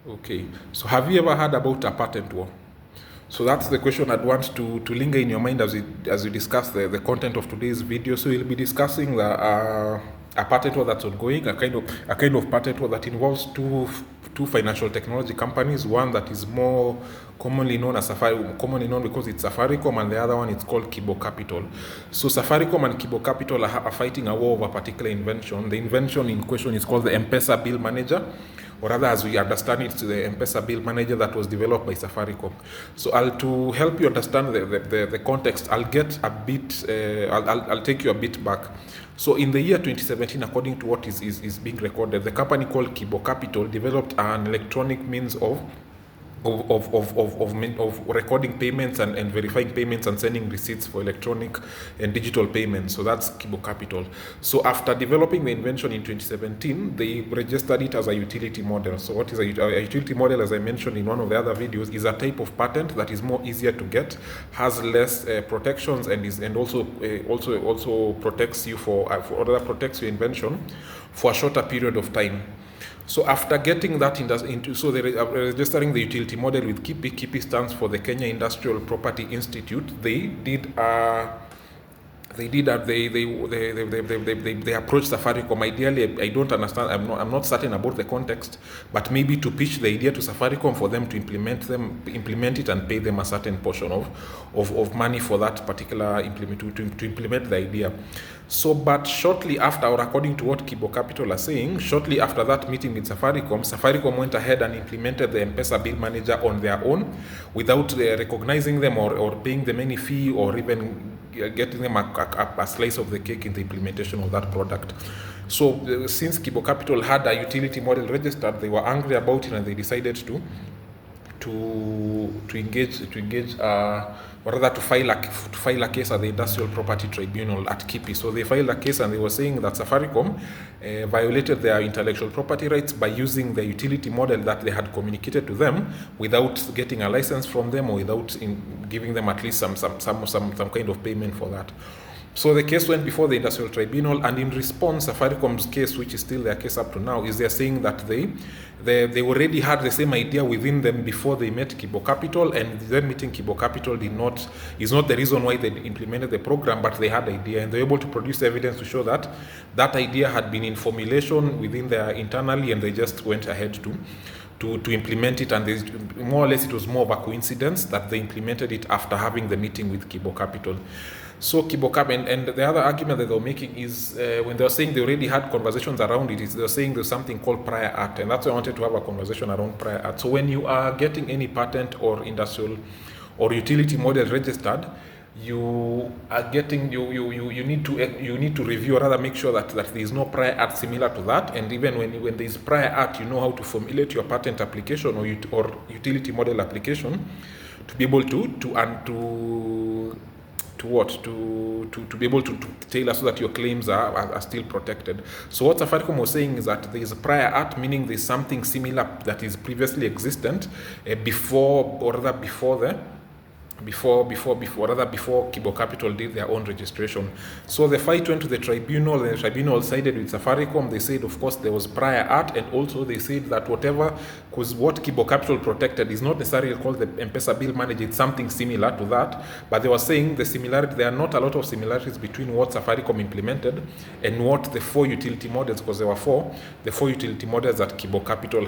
Okay, so have you ever heard about a patent war? So that's the question I'd want to linger in your mind as we discuss the content of today's video. So we'll be discussing a patent war that's ongoing, a kind of patent war that involves two financial technology companies. One that is more commonly known as commonly known because it's Safaricom, and the other one it's called Kibo Capital. So Safaricom and Kibo Capital are fighting a war over a particular invention. The invention in question is called the M-PESA Bill Manager, or rather, as we understand it, to the M-PESA Bill Manager that was developed by Safaricom. So to help you understand the context, I'll get a bit, I'll take you a bit back. So in the year 2017, according to what is being recorded, the company called Kibo Capital developed an electronic means of recording payments and verifying payments and sending receipts for electronic and digital payments. So that's Kibo Capital. So after developing the invention in 2017, they registered it as a utility model. So what is a utility model, as I mentioned in one of the other videos, is a type of patent that is more easier to get, has less protections, and also protects you protects your invention for a shorter period of time. So after getting that so they are registering the utility model with KIPI. KIPI stands for the Kenya Industrial Property Institute. They approached Safaricom. Ideally, I don't understand. I'm not certain about the context, but maybe to pitch the idea to Safaricom for them to implement it and pay them a certain portion of money for that particular to implement the idea. So, but shortly after, or according to what Kibo Capital are saying, shortly after that meeting with Safaricom went ahead and implemented the M-PESA Bill Manager on their own without recognizing them or paying them any fee or even getting them a slice of the cake in the implementation of that product. So since Kibo Capital had a utility model registered, they were angry about it and they decided to file a case at the Industrial Property Tribunal at KIPI. So they filed a case and they were saying that Safaricom violated their intellectual property rights by using the utility model that they had communicated to them without getting a license from them or without giving them at least some kind of payment for that. So the case went before the Industrial Tribunal, and in response, Safaricom's case, which is still their case up to now, is they're saying that they already had the same idea within them before they met Kibo Capital, and them meeting Kibo Capital is not the reason why they implemented the program, but they had idea, and they're able to produce evidence to show that that idea had been in formulation within their internally, and they just went ahead to implement it, and more or less it was more of a coincidence that they implemented it after having the meeting with Kibo Capital. So Kibo Capital, and the other argument that they were making is when they were saying they already had conversations around it, is they were saying there's something called prior art, and that's why I wanted to have a conversation around prior art. So when you are getting any patent or industrial or utility model registered, you are getting you need to review, or rather make sure that there is no prior art similar to that, and even when there is prior art, you know how to formulate your patent application or utility model application to be able to be able to tailor so that your claims are still protected. So what Safaricom was saying is that there is a prior art, meaning there's something similar that is previously existent before Kibo Capital did their own registration. So the fight went to the tribunal, and the tribunal sided with Safaricom. They said, of course, there was prior art, and also they said that because what Kibo Capital protected is not necessarily called the M-PESA Bill Manager, it's something similar to that, but they were saying there are not a lot of similarities between what Safaricom implemented and what the four utility models, because there were the four utility models that Kibo Capital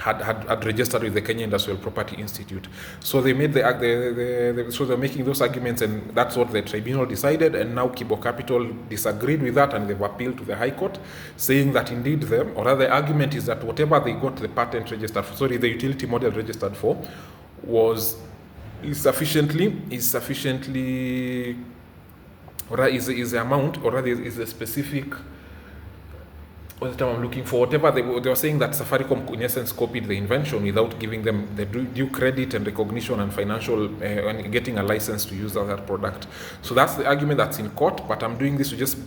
had registered with the Kenya Industrial Property Institute. So they made so they're making those arguments, and that's what the tribunal decided. And now Kibo Capital disagreed with that, and they've appealed to the High Court, saying that indeed the argument is that whatever they got the patent registered for, the utility model registered for, is the amount, or rather is a specific. What's the term I'm looking for? Whatever they were saying that Safaricom in essence copied the invention without giving them the due credit and recognition and financial and getting a license to use that product. So that's the argument that's in court. But I'm doing this to just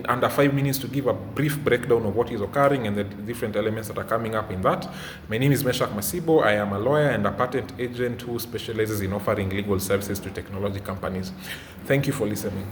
under 5 minutes to give a brief breakdown of what is occurring and the different elements that are coming up in that. My name is Meshach Masibo. I am a lawyer and a patent agent who specializes in offering legal services to technology companies. Thank you for listening.